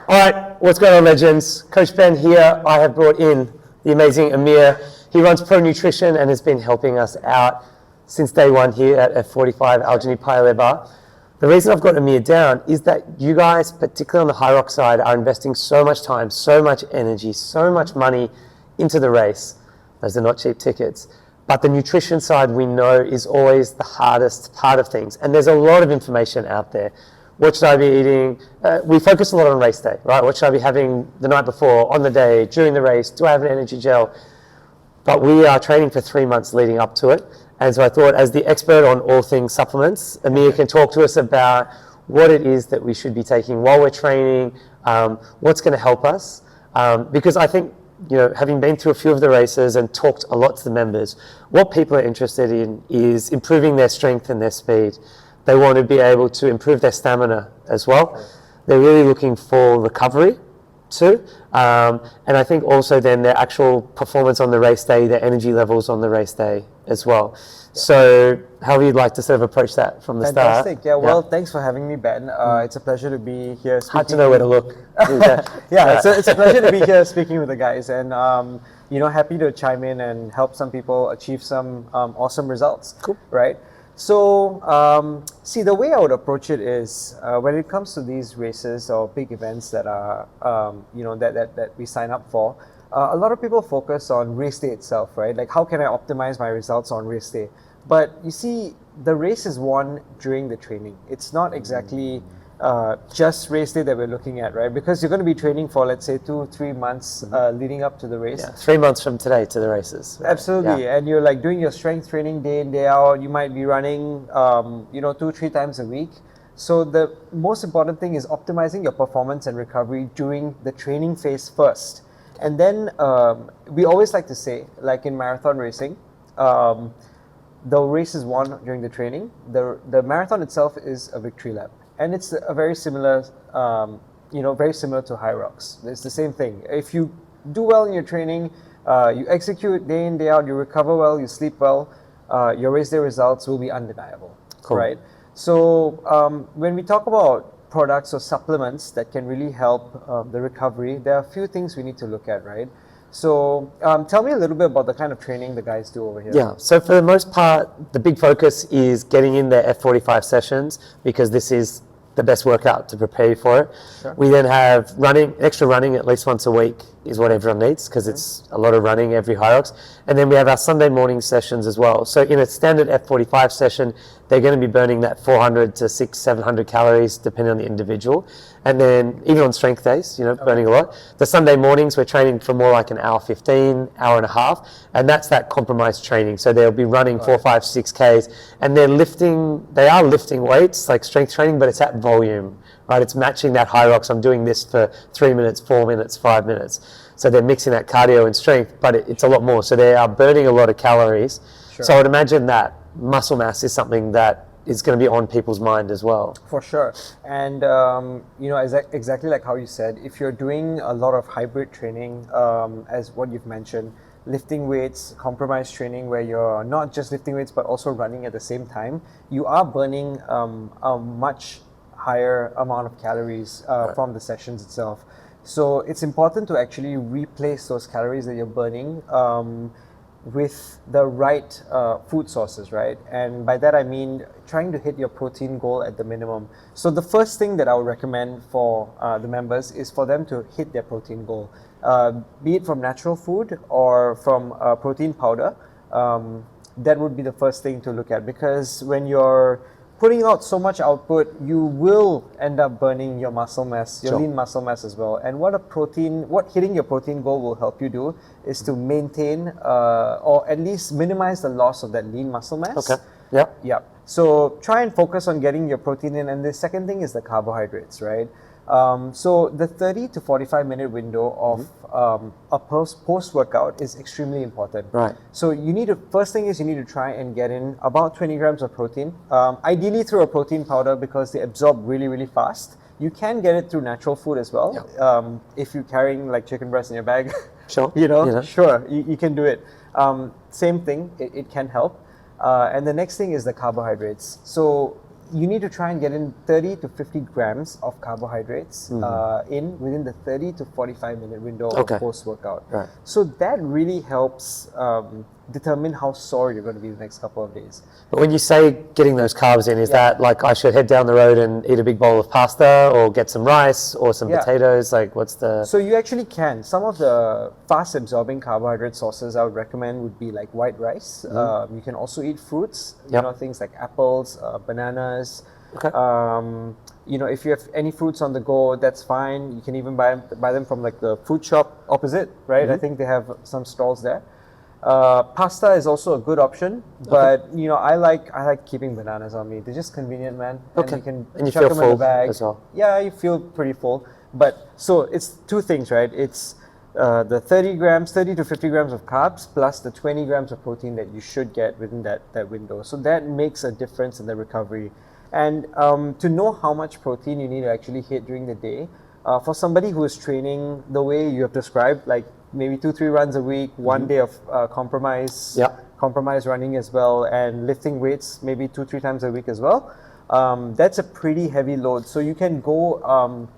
All right, what's going on, legends? Coach Ben here. I have brought in the amazing Aamir. He runs ProNutrition and has been helping us out since day one here at F45 Alginate Paya Lebar. The reason I've got Aamir down is that you guys, particularly on the HYROX side, are investing so much time, so much energy, so much money into the race. Those are not cheap tickets. But the nutrition side, we know, is always the hardest part of things. And there's a lot of information out there. What should I be eating? We focus a lot on race day, right? What should I be having the night before, on the day, during the race? Do I have an energy gel? But we are training for 3 months leading up to it. And so I thought, as the expert on all things supplements, Aamir can talk to us about what it is that we should be taking while we're training, what's going to help us. Because I think, you know, having been through a few of the races and talked a lot to the members, what people are interested in is improving their strength and their speed. They want to be able to improve their stamina as well. They're really looking for recovery too. And I think also then their actual performance on the race day, their energy levels on the race day as well. So how would you like to sort of approach that from the start? Fantastic. Yeah, well, thanks for having me, Ben. It's a pleasure to be here speaking. Hard to know where to look. Yeah, it's a pleasure to be here speaking with the guys, and you know, happy to chime in and help some people achieve some awesome results. Cool. Right? So, see, the way I would approach it is when it comes to these races or big events that are, you know, that we sign up for, a lot of people focus on race day itself, right? Like, how can I optimize my results on race day? But you see, the race is won during the training. It's not exactly just race day that we're looking at, right? Because you're going to be training for, let's say, 2-3 months leading up to the race. Yeah, 3 months from today to the races. Right? Absolutely. Yeah. And you're like doing your strength training day in, day out. You might be running, you know, 2-3 times a week. So the most important thing is optimizing your performance and recovery during the training phase first. And then we always like to say, like in marathon racing, the race is won during the training. The marathon itself is a victory lap. And it's a very similar, you know, very similar to HYROX. It's the same thing. If you do well in your training, you execute day in, day out, you recover well, you sleep well, your race day results will be undeniable, cool. Right? So when we talk about products or supplements that can really help the recovery, there are a few things we need to look at, right? So tell me a little bit about the kind of training the guys do over here. Yeah, so for the most part, the big focus is getting in their F45 sessions because this is the best workout to prepare you for it. Sure. We then have extra running at least once a week is what everyone needs because it's a lot of running every HYROX. And then we have our Sunday morning sessions as well. So in a standard F45 session, they're going to be burning that 400 to 600-700 calories depending on the individual. And then even on strength days, you know, burning a lot. The Sunday mornings, we're training for more like an hour 15, hour and a half. And that's that compromised training. So they'll be running 4, 5, 6Ks and they are lifting weights like strength training, but it's at volume, right? It's matching that HYROX. I'm doing this for 3 minutes, 4 minutes, 5 minutes. So they're mixing that cardio and strength, but it's a lot more. So they are burning a lot of calories. Sure. So I would imagine that muscle mass is something that is going to be on people's mind as well. For sure. And, you know, exactly like how you said, if you're doing a lot of hybrid training, as what you've mentioned, lifting weights, compromised training where you're not just lifting weights but also running at the same time, you are burning a much higher amount of calories from the sessions itself. So it's important to actually replace those calories that you're burning with the right food sources, right? And by that I mean trying to hit your protein goal at the minimum. So the first thing that I would recommend for the members is for them to hit their protein goal, be it from natural food or from protein powder. That would be the first thing to look at, because when you're putting out so much output, you will end up burning your muscle mass, your lean muscle mass as well. And what hitting your protein goal will help you do is to maintain or at least minimize the loss of that lean muscle mass. Okay. Yep. Yep. So try and focus on getting your protein in. And the second thing is the carbohydrates, right? So the 30 to 45 minute window of a post-workout is extremely important. Right. So first thing is you need to try and get in about 20 grams of protein, ideally through a protein powder because they absorb really, really fast. You can get it through natural food as well. Yep. If you're carrying like chicken breast in your bag, sure. Sure, you can do it. Same thing, it can help. And the next thing is the carbohydrates. So you need to try and get in 30 to 50 grams of carbohydrates in within the 30 to 45-minute window of post-workout. Right. So that really helps determine how sore you're going to be the next couple of days. But when you say getting those carbs in, is that like I should head down the road and eat a big bowl of pasta or get some rice or some potatoes? Like what's the... So you actually can. Some of the fast absorbing carbohydrate sources I would recommend would be like white rice. You can also eat fruits, you know, things like apples, bananas. You know, if you have any fruits on the go, that's fine. You can even buy them from like the food shop opposite, right? I think they have some stalls there. Pasta is also a good option, but you know, I like keeping bananas on me. They're just convenient, man. And you can chuck them in the bag. As well. Yeah, you feel pretty full. But so it's two things, right? It's the 30 to 50 grams of carbs plus the 20 grams of protein that you should get within that window. So that makes a difference in the recovery. And to know how much protein you need to actually hit during the day, for somebody who is training the way you have described, like maybe 2-3 runs a week, 1 day of compromise running as well, and lifting weights maybe 2-3 times a week as well, that's a pretty heavy load. So you can go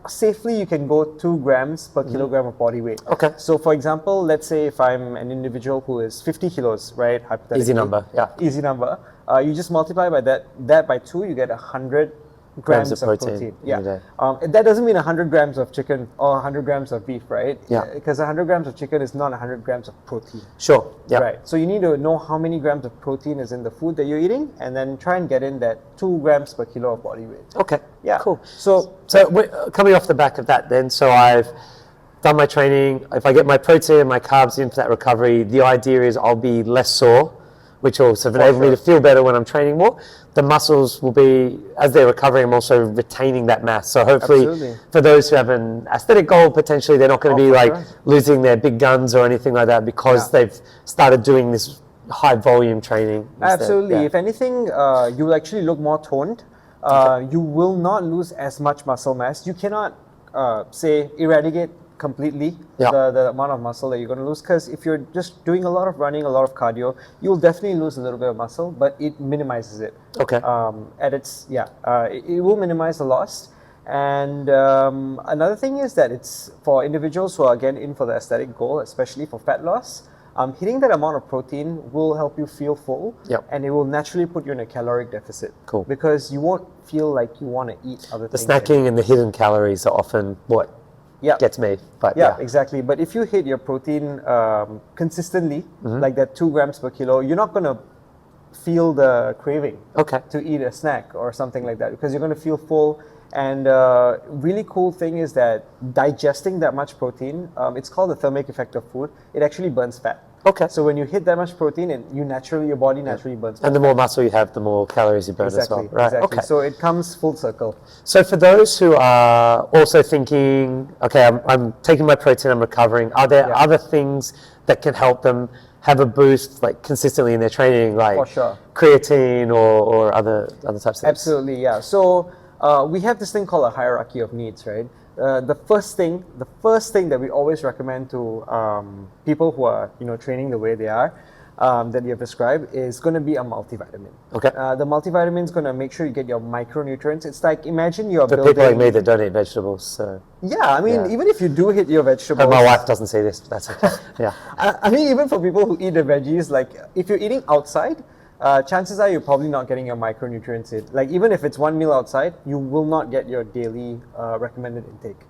safely you can go 2 grams per kilogram of body weight. So for example, let's say if I'm an individual who is 50 kilos, right? Hypothetically. Easy number, Easy number. You just multiply by that by 2, you get 100 grams of protein. That doesn't mean 100 grams of chicken or 100 grams of beef, right? Because 100 grams of chicken is not 100 grams of protein. Right. So you need to know how many grams of protein is in the food that you're eating, and then try and get in that 2 grams per kilo of body weight. Cool. So coming off the back of that then, so I've done my training. If I get my protein and my carbs in for that recovery, the idea is I'll be less sore, which will sort of enable me to feel better when I'm training more. The muscles will be, as they're recovering, I'm also retaining that mass. So hopefully for those who have an aesthetic goal, potentially they're not going to be like losing their big guns or anything like that because they've started doing this high volume training. Absolutely. If anything, you will actually look more toned. You will not lose as much muscle mass. You cannot, say, eradicate completely the amount of muscle that you're going to lose, because if you're just doing a lot of running, a lot of cardio, you'll definitely lose a little bit of muscle, but it minimizes it. It will minimize the loss. And another thing is that it's for individuals who are again in for the aesthetic goal, especially for fat loss. Hitting that amount of protein will help you feel full, and it will naturally put you in a caloric deficit. Because you won't feel like you want to eat other things. The snacking and the hidden calories are often what gets me. But exactly. But if you hit your protein consistently, like that 2 grams per kilo, you're not going to feel the craving to eat a snack or something like that, because you're going to feel full. And really cool thing is that digesting that much protein, it's called the thermic effect of food. It actually burns fat. So when you hit that much protein, and your body naturally burns fat. And the more muscle you have, the more calories you burn as well. Exactly. So it comes full circle. So for those who are also thinking, okay, I'm taking my protein, I'm recovering, are there other things that can help them have a boost like consistently in their training, like creatine or other types of things? Absolutely, yeah. So we have this thing called a hierarchy of needs, right? The first thing that we always recommend to people who are training the way they are, that you have described, is going to be a multivitamin. The multivitamin is going to make sure you get your micronutrients. It's like, imagine you're building... people like me that don't eat vegetables, so... even if you do hit your vegetables... And my wife doesn't say this, but that's okay. I mean, even for people who eat the veggies, like, if you're eating outside, chances are you're probably not getting your micronutrients in. Like, even if it's one meal outside, you will not get your daily recommended intake.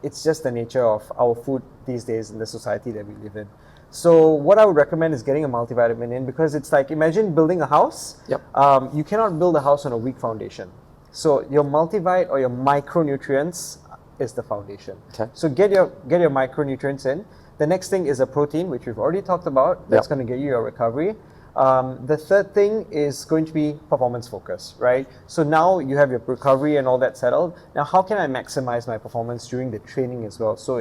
It's just the nature of our food these days in the society that we live in. So what I would recommend is getting a multivitamin in, because it's like, imagine building a house. You cannot build a house on a weak foundation. So your multivite or your micronutrients is the foundation. So get your micronutrients in. The next thing is a protein, which we've already talked about. That's going to get you your recovery. The third thing is going to be performance focus, right? So now you have your recovery and all that settled. Now, how can I maximize my performance during the training as well? So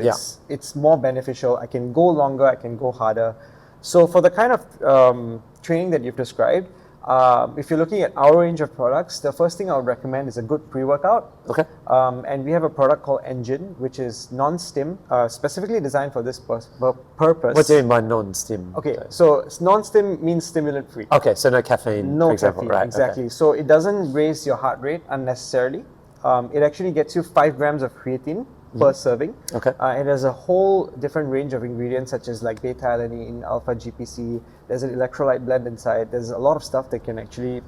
it's more beneficial. I can go longer, I can go harder. So for the kind of training that you've described, If you're looking at our range of products, the first thing I would recommend is a good pre-workout. Okay. And we have a product called Engine, which is non-stim, specifically designed for this purpose. What do you mean by non-stim? Okay, so non-stim means stimulant-free. Okay, so no caffeine, No for example. caffeine, Right, exactly. okay. So it doesn't raise your heart rate unnecessarily. It actually gets you 5 grams of creatine per serving. Okay. It has a whole different range of ingredients such as like beta-alanine, alpha-GPC. There's an electrolyte blend inside. There's a lot of stuff that can actually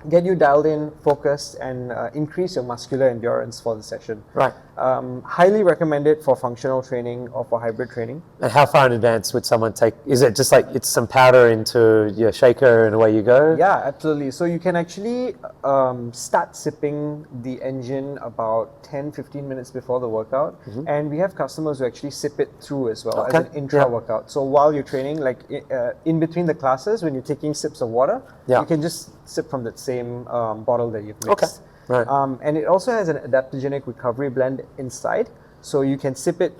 get you dialed in, focused, and increase your muscular endurance for the session. Right. Highly recommended for functional training or for hybrid training. And how far in advance would someone take? Is it just like it's some powder into your shaker and away you go? Yeah, absolutely. So you can actually start sipping the Engine about 10-15 minutes before the workout. And we have customers who actually sip it through as well as an intra-workout. So while you're training, like in between the classes, when you're taking sips of water, you can just sip from that same bottle that you've mixed. Okay. Right. And it also has an adaptogenic recovery blend inside, so you can sip it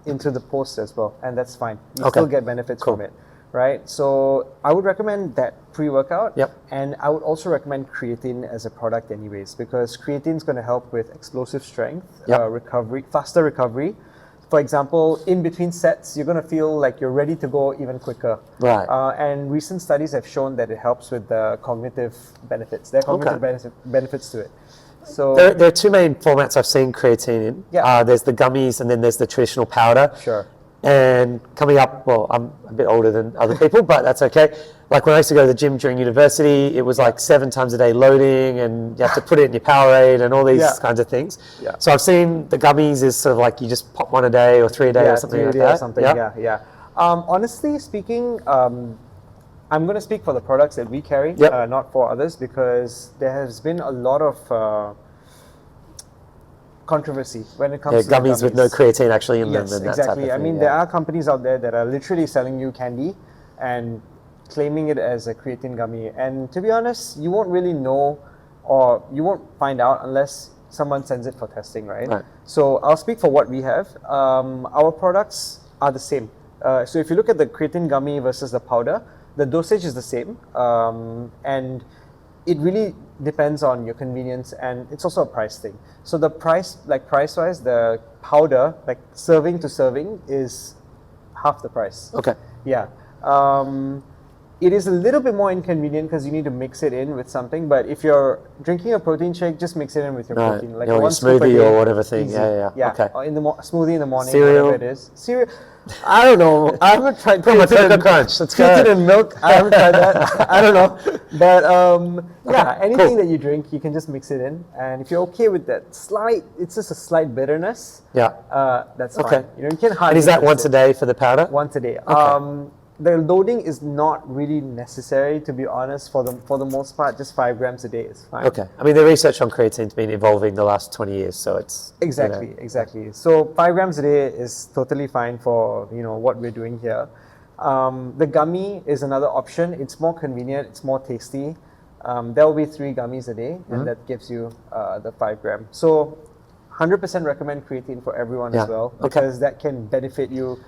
into the post as well, and that's fine. You still get benefits from it, right? So I would recommend that pre-workout, and I would also recommend creatine as a product anyways, because creatine is going to help with explosive strength, recovery, faster recovery. For example, in between sets, you're going to feel like you're ready to go even quicker. Right. And recent studies have shown that it helps with the cognitive benefits. There are cognitive benefits to it. So there are two main formats I've seen creatine in. There's the gummies and then there's the traditional powder. Sure. And coming up, well, I'm a bit older than other people, but that's okay. Like when I used to go to the gym during university, it was like 7 times a day loading and you have to put it in your Powerade and all these kinds of things. So I've seen the gummies is sort of like you just pop 1 a day or 3 a day or something like that. Honestly speaking, I'm going to speak for the products that we carry, not for others, because there has been a lot of controversy when it comes to gummies with no creatine actually in them. Yes, and that exactly. type of thing, I mean, there are companies out there that are literally selling you candy and claiming it as a creatine gummy. And to be honest, you won't really know, or you won't find out unless someone sends it for testing, right? So I'll speak for what we have. Our products are the same. So if you look at the creatine gummy versus the powder, the dosage is the same. And it really depends on your convenience, and it's also a price thing. So the price, like price-wise, the powder, like serving to serving, is half the price. Okay. Yeah. It is a little bit more inconvenient because you need to mix it in with something, but if you're drinking a protein shake, just mix it in with your protein. Like your one scoop a smoothie day, or whatever thing. easy. Yeah. Okay. Or in the smoothie in the morning, Cereal. whatever it is. Cereal. I don't know. I haven't tried Cocoa Crunch. Let's go. creatine and milk. I haven't tried that. I don't know. But anything that you drink, you can just mix it in. And if you're okay with that it's just a slight bitterness. That's fine. You know, you can hardly. And is that once a day for the powder? Once a day. The loading is not really necessary, to be honest. For the most part, just 5 grams a day is fine. Okay. I mean, the research on creatine's been evolving the last 20 years, so it's exactly. So 5 grams a day is totally fine for what we're doing here. The gummy is another option. It's more convenient. It's more tasty. There will be 3 gummies a day, and that gives you the 5 gram. So 100% recommend creatine for everyone as well, because that can benefit you.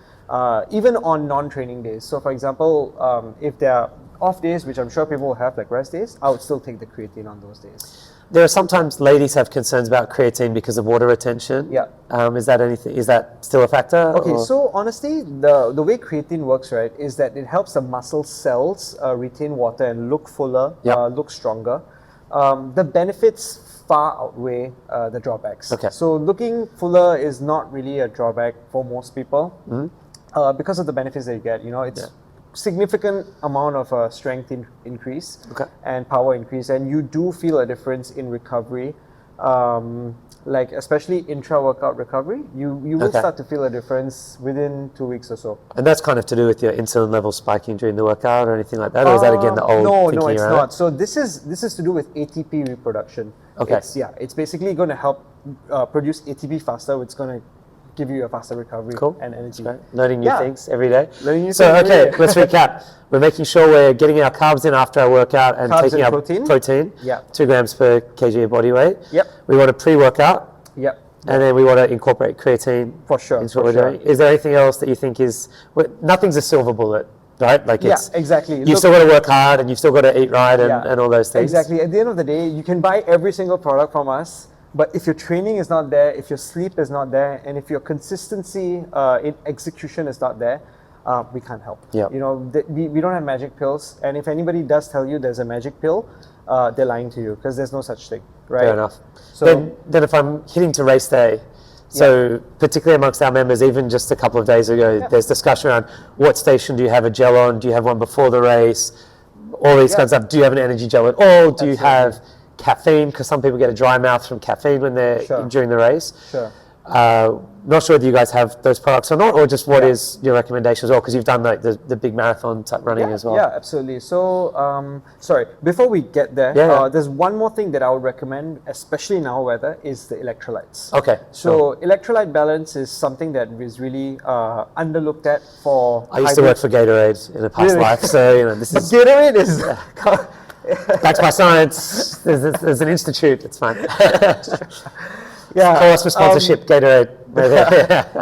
Even on non-training days. So for example, if there are off days, which I'm sure people will have, like rest days, I would still take the creatine on those days. There are sometimes ladies have concerns about creatine because of water retention. Is that still a factor? Okay, so honestly, the way creatine works, right, is that it helps the muscle cells retain water and look fuller, look stronger. The benefits far outweigh the drawbacks. So looking fuller is not really a drawback for most people. Because of the benefits that you get, it's significant amount of strength increase and power increase, and you do feel a difference in recovery, like especially intra-workout recovery. You will start to feel a difference within 2 weeks or so. And that's kind of to do with your insulin level spiking during the workout or anything like that, or is that again the old thinking? No, it's not. So this is to do with ATP reproduction. It's basically going to help produce ATP faster. It's going to give you a faster recovery and energy. Learning new things every day. Let's recap. We're making sure we're getting our carbs in after our workout and taking our protein. 2 grams per kg of body weight. We want a pre-workout. And then we want to incorporate creatine. For sure. Into what we're doing. Is there anything else that you think is... Nothing's a silver bullet. right? Like it's, exactly. You've still got to work hard and you've still got to eat right and all those things. Exactly. At the end of the day, you can buy every single product from us, but if your training is not there, if your sleep is not there, and if your consistency in execution is not there, we can't help. Yeah. You know, we don't have magic pills, and if anybody does tell you there's a magic pill, they're lying to you because there's no such thing, right? Fair enough. So then if I'm hitting to race day, so particularly amongst our members, even just a couple of days ago, there's discussion around what station do you have a gel on? Do you have one before the race? All these kinds of stuff. Do you have an energy gel at all? Do you have caffeine? Because some people get a dry mouth from caffeine when they're during the race. Sure. Not sure whether you guys have those products or not, or just what is your recommendation as well? Because you've done like the big marathon type running as well. Yeah, absolutely. So, sorry, before we get there, there's one more thing that I would recommend, especially in our weather, is the electrolytes. Okay. So, electrolyte balance is something that is really underlooked at for. I used to work for Gatorade in a past life, so you know this is. Gatorade is. That's my science. There's an institute. It's fine. Yeah. Call us for sponsorship, Gatorade.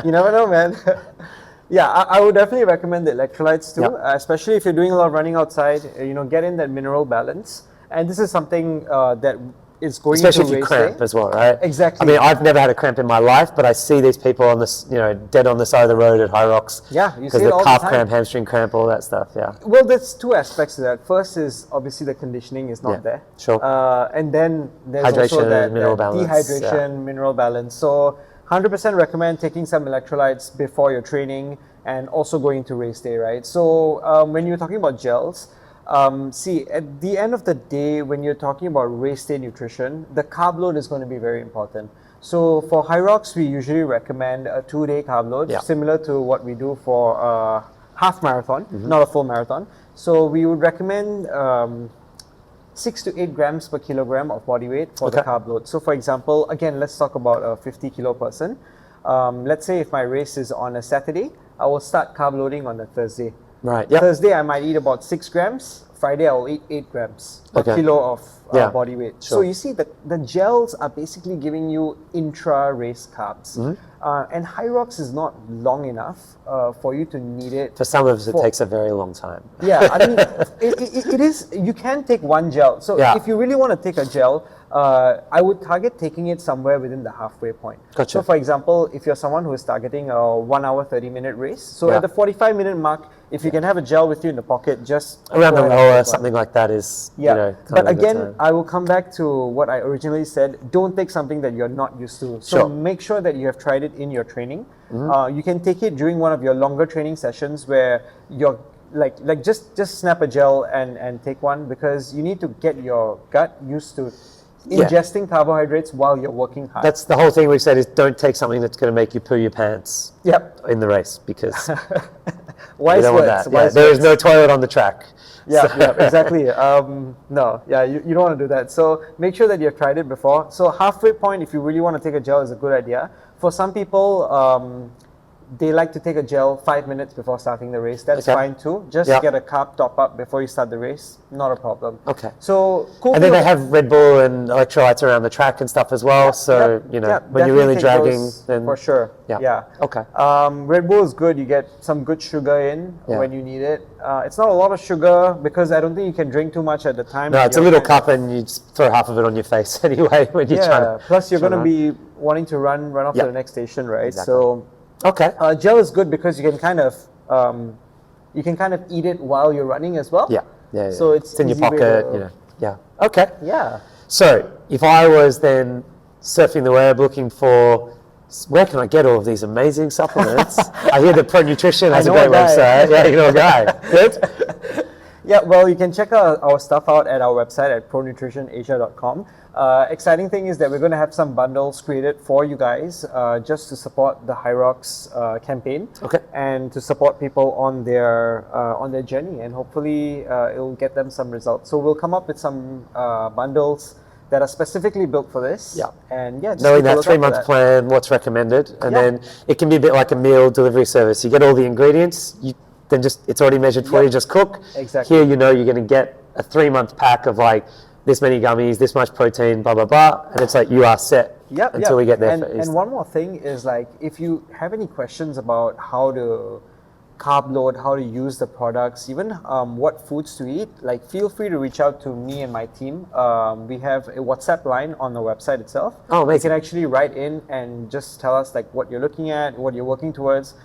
You never know, man. Yeah, I would definitely recommend the electrolytes too, especially if you're doing a lot of running outside. You know, get in that mineral balance, and this is something that is going especially to if you race cramp day. as well, right? Exactly. I mean, I've never had a cramp in my life, but I see these people on this, you know, dead on the side of the road at HYROX. Yeah, you see because it the all calf the time. cramp, hamstring cramp, all that stuff. Yeah. Well, there's two aspects to that. First is obviously the conditioning is not there. Sure. And then there's Hydration also that, and mineral that balance, dehydration, mineral balance. So 100% recommend taking some electrolytes before your training and also going to race day, right? So when you're talking about gels, see, at the end of the day, when you're talking about race day nutrition, the carb load is going to be very important. So for HYROX, we usually recommend a 2-day carb load, similar to what we do for a half marathon, not a full marathon. So we would recommend 6 to 8 grams per kilogram of body weight for the carb load. So for example, again, let's talk about a 50 kilo person. Let's say if my race is on a Saturday, I will start carb loading on a Thursday. Right. Yep. Thursday, I might eat about 6 grams. Friday, I will eat 8 grams per kilo of body weight. So you see, the gels are basically giving you intra-race carbs. And HYROX is not long enough for you to need it. For some of us, it takes a very long time. Yeah, I mean, it is, you can take one gel. So if you really want to take a gel, I would target taking it somewhere within the halfway point. Gotcha. So for example, if you're someone who is targeting a 1 hour, 30-minute race, so at the 45-minute mark, if you can have a gel with you in the pocket, just around the lower, something like that is, you know, but again, I will come back to what I originally said. Don't take something that you're not used to. So make sure that you have tried it in your training. You can take it during one of your longer training sessions where you're like just snap a gel and take one, because you need to get your gut used to ingesting carbohydrates while you're working hard. That's the whole thing we've said, is don't take something that's going to make you poo your pants in the race, because wise words. There is no toilet on the track. Exactly. No, you don't want to do that. So make sure that you've tried it before. So halfway point, if you really want to take a gel, is a good idea. For some people, they like to take a gel 5 minutes before starting the race. That's fine too. Just get a carb top up before you start the race. Not a problem. Okay. So cool. And then they have Red Bull and electrolytes around the track and stuff as well. So you know, when you're really dragging, then for sure. Yeah. Okay. Red Bull is good. You get some good sugar in when you need it. It's not a lot of sugar, because I don't think you can drink too much at the time. No, it's a little cup, and you just throw half of it on your face anyway when you're trying. Plus, you're going to be wanting to run off to the next station, right? Exactly. So. Okay. Gel is good because you can kind of eat it while you're running as well. Yeah. So it's in your pocket. Okay. Yeah. So if I was then surfing the web looking for, where can I get all of these amazing supplements? I hear that ProNutrition has a great website. Yeah, you know a guy. Good. Yeah, well, you can check our stuff out at our website at pronutritionasia.com. Exciting thing is that we're going to have some bundles created for you guys just to support the HYROX campaign and to support people on their journey, and hopefully it'll get them some results. So we'll come up with some bundles that are specifically built for this. And just knowing that 3-month plan, what's recommended, and then it can be a bit like a meal delivery service. You get all the ingredients, then it's already measured for you, just cook. Exactly. Here, you know, you're going to get a 3-month pack of like this many gummies, this much protein, blah, blah, blah. And it's like you are set until we get there. And one more thing is, like, if you have any questions about how to carb load, how to use the products, even what foods to eat, like feel free to reach out to me and my team. We have a WhatsApp line on the website itself. Oh, amazing. You can actually write in and just tell us like what you're looking at, what you're working towards.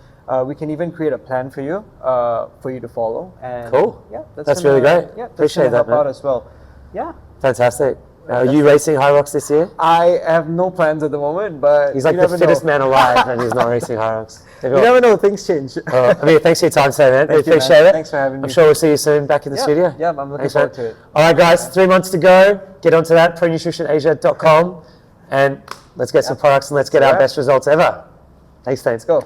We can even create a plan for you to follow. And Cool. Yeah, That's really great. Yeah, that's Appreciate gonna that, help man. out as well. Yeah. Fantastic. Are you racing HYROX this year? I have no plans at the moment, but He's like you the never fittest know. man alive, and he's not racing HYROX. You never know, things change. Aamir, thanks for your time today, man. We Thank you, man. appreciate it. Thanks for having I'm me. sure we'll see you soon back in the studio. Yeah, I'm looking Thanks, forward man. to it. All right, guys, 3 months to go. Get onto that, ProNutritionAsia.com, and let's get some products and let's get our best results ever. Thanks, Steve. Let's go.